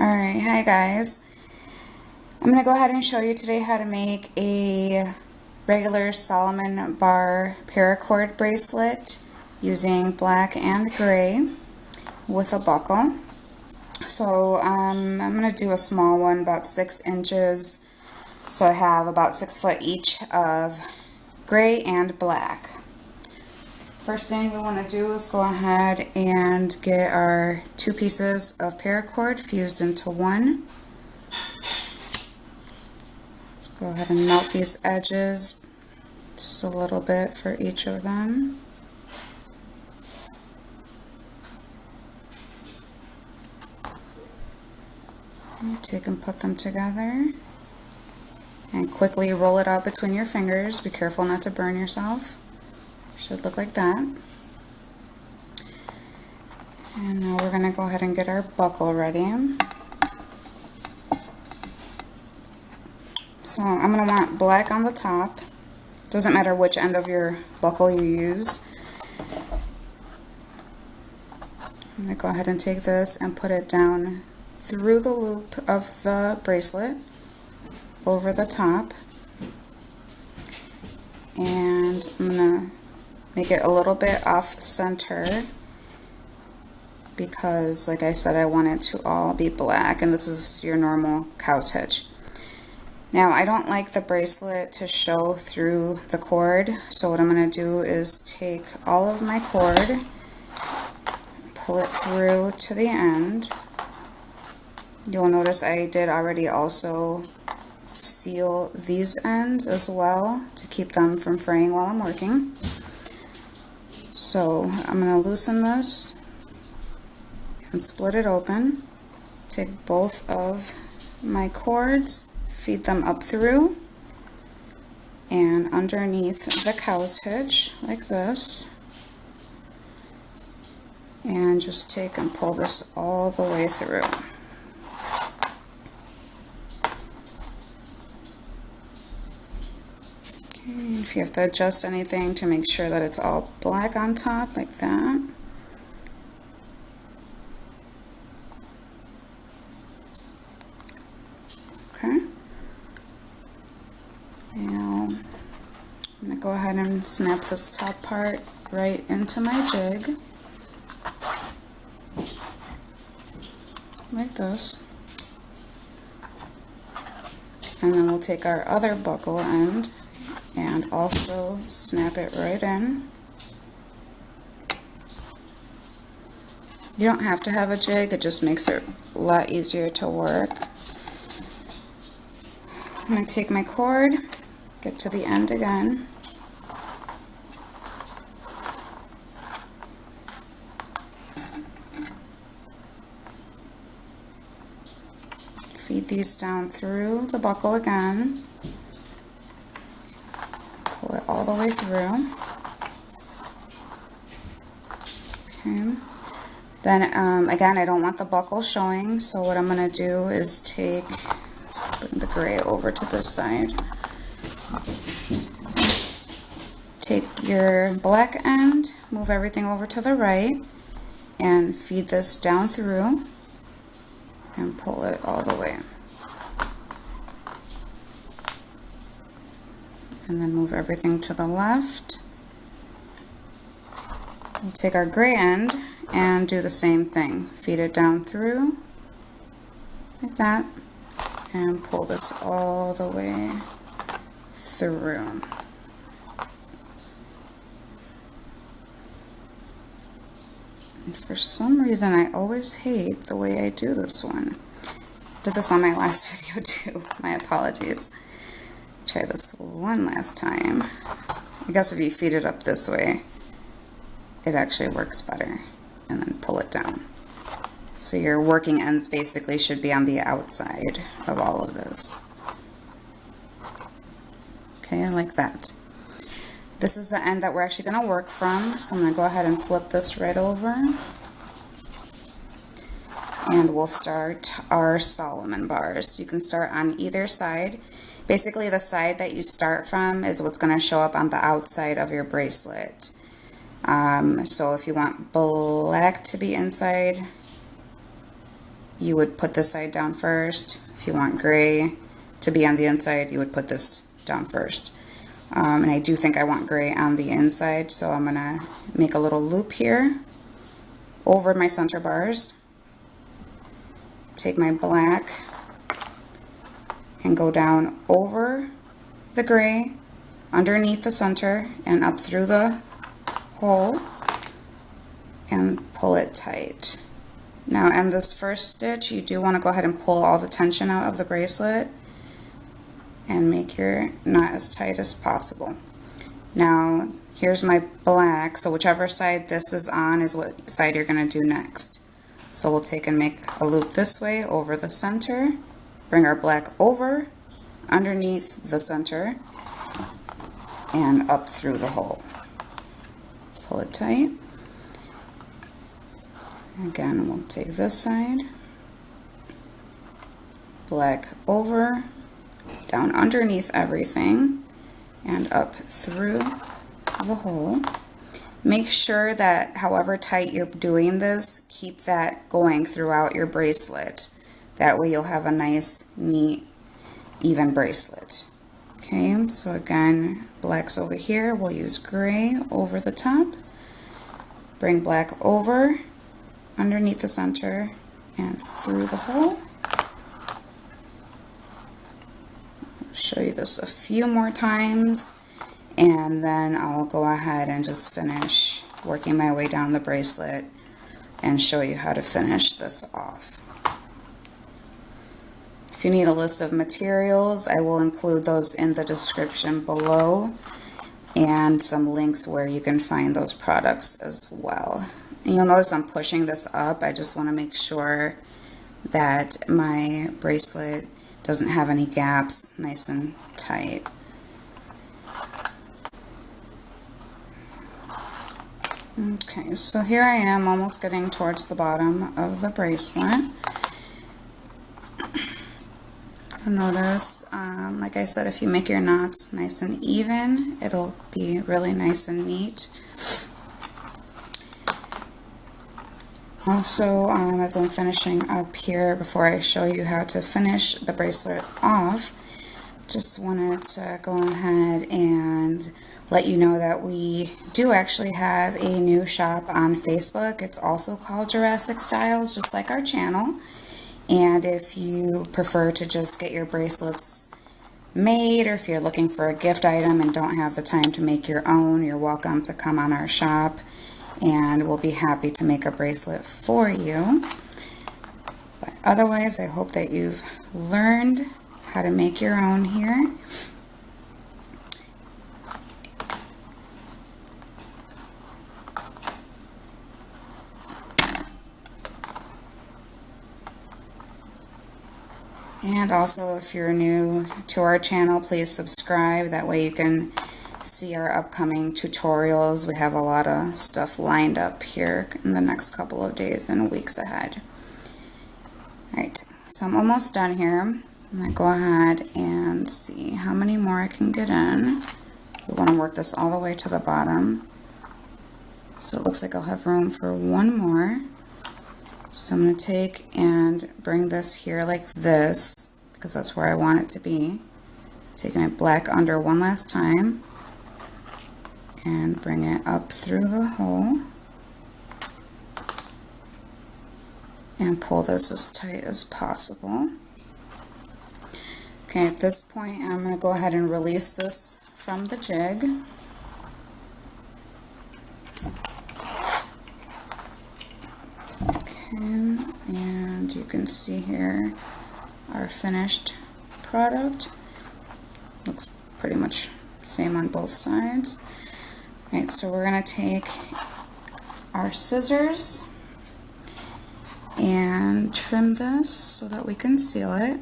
Alright, hi guys. I'm going to go ahead and show you today how to make a regular Solomon Bar Paracord bracelet using black and gray with a buckle. So I'm going to do a small one, about 6 inches. So I have about 6 foot each of gray and black. First thing we want to do is go ahead and get our 2 pieces of paracord fused into one. Let's go ahead and melt these edges just a little bit for each of them. Take and put them together and quickly roll it out between your fingers. Be careful not to burn yourself. Should look like that. And now we're going to go ahead and get our buckle ready. So I'm going to want black on the top. Doesn't matter which end of your buckle you use. I'm going to go ahead and take this and put it down through the loop of the bracelet over the top. And I'm going to make it a little bit off center because, like I said, I want it to all be black, and this is your normal cow's hitch. Now, I don't like the bracelet to show through the cord, so what I'm going to do is take all of my cord, pull it through to the end. You'll notice I did already also seal these ends as well to keep them from fraying while I'm working. So I'm going to loosen this and split it open. Take both of my cords, feed them up through and underneath the cow's hitch like this, and just take and pull this all the way through. If you have to adjust anything, to make sure that it's all black on top like that. Okay. Now I'm going to go ahead and snap this top part right into my jig. Like this. And then we'll take our other buckle end and also snap it right in. You don't have to have a jig, it just makes it a lot easier to work. I'm going to take my cord, get to the end again, feed these down through the buckle again. Pull it all the way through. Okay. Then again, I don't want the buckle showing, so what I'm going to do is bring the gray over to this side. Take your black end, move everything over to the right, and feed this down through and pull it all the way. And then move everything to the left. We'll take our gray end and do the same thing. Feed it down through like that and pull this all the way through. And for some reason I always hate the way I do this one. Did this on my last video too. My apologies. Try this one last time. I guess if you feed it up this way, it actually works better. And then pull it down. So your working ends basically should be on the outside of all of this. Okay, like that. This is the end that we're actually going to work from. So I'm going to go ahead and flip this right over. And we'll start our Solomon bars. You can start on either side. Basically, the side that you start from is what's going to show up on the outside of your bracelet. So if you want black to be inside, you would put this side down first. If you want gray to be on the inside, you would put this down first. And I do think I want gray on the inside, so I'm going to make a little loop here over my center bars. Take my black and go down over the gray, underneath the center, and up through the hole, and pull it tight. Now in this first stitch, you do want to go ahead and pull all the tension out of the bracelet and make your knot as tight as possible. Now here's my black, so whichever side this is on is what side you're going to do next. So we'll take and make a loop this way over the center, bring our black over, underneath the center, and up through the hole. Pull it tight. Again, we'll take this side, black over, down underneath everything, and up through the hole. Make sure that however tight you're doing this, keep that going throughout your bracelet. That way you'll have a nice, neat, even bracelet. Okay, so again, black's over here. We'll use gray over the top. Bring black over, underneath the center, and through the hole. I'll show you this a few more times, and then I'll go ahead and just finish working my way down the bracelet and show you how to finish this off. If you need a list of materials, I will include those in the description below, and some links where you can find those products as well. And you'll notice I'm pushing this up. I just want to make sure that my bracelet doesn't have any gaps, nice and tight. Okay, so here I am almost getting towards the bottom of the bracelet. Notice, like I said, if you make your knots nice and even, it'll be really nice and neat. Also, as I'm finishing up here, before I show you how to finish the bracelet off, just wanted to go ahead and let you know that we do actually have a new shop on Facebook. It's also called Jurassic Styles, just like our channel. And if you prefer to just get your bracelets made, or if you're looking for a gift item and don't have the time to make your own, you're welcome to come on our shop, and we'll be happy to make a bracelet for you. But otherwise, I hope that you've learned how to make your own here. And also, if you're new to our channel, please subscribe. That way you can see our upcoming tutorials. We have a lot of stuff lined up here in the next couple of days and weeks ahead. Alright, so I'm almost done here. I'm going to go ahead and see how many more I can get in. We want to work this all the way to the bottom. So it looks like I'll have room for one more. So I'm going to take and bring this here like this, because that's where I want it to be. Taking my black under one last time and bring it up through the hole and pull this as tight as possible. Okay, at this point I'm going to go ahead and release this from the jig. And you can see here our finished product. Looks pretty much the same on both sides. Alright, so we're going to take our scissors and trim this so that we can seal it.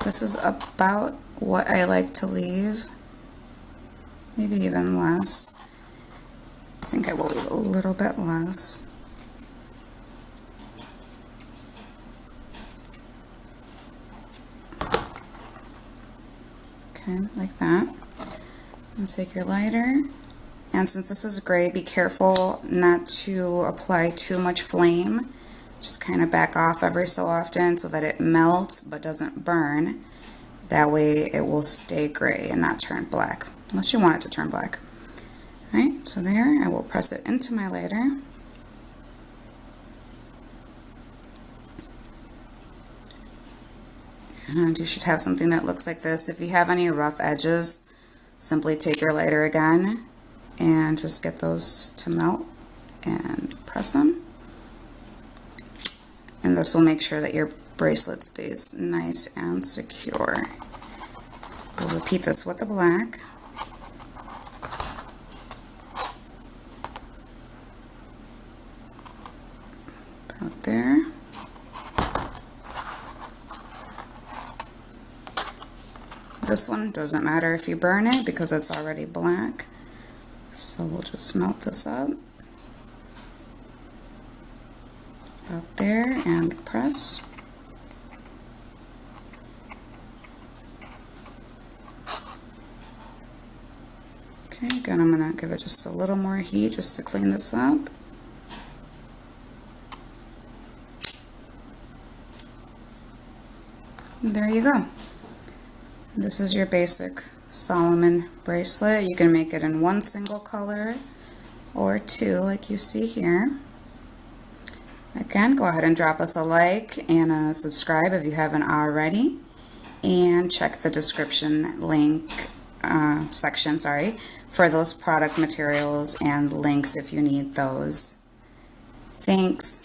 This is about what I like to leave, maybe even less. I think I will leave a little bit less. Okay, like that. And take your lighter And since this is gray, be careful not to apply too much flame. Just kind of back off every so often so that it melts but doesn't burn. That way it will stay gray and not turn black, unless you want it to turn black. Alright, so there, I will press it into my lighter. And you should have something that looks like this. If you have any rough edges, simply take your lighter again and just get those to melt and press them. And this will make sure that your bracelet stays nice and secure. We'll repeat this with the black. About there. This one doesn't matter if you burn it because it's already black. So we'll just melt this up. About there and press. Okay, again, I'm going to give it just a little more heat just to clean this up. And there you go. This is your basic Solomon bracelet. You can make it in one single color or two like you see here. Again, go ahead and drop us a like and a subscribe if you haven't already. And check the description link section, for those product materials and links if you need those. Thanks.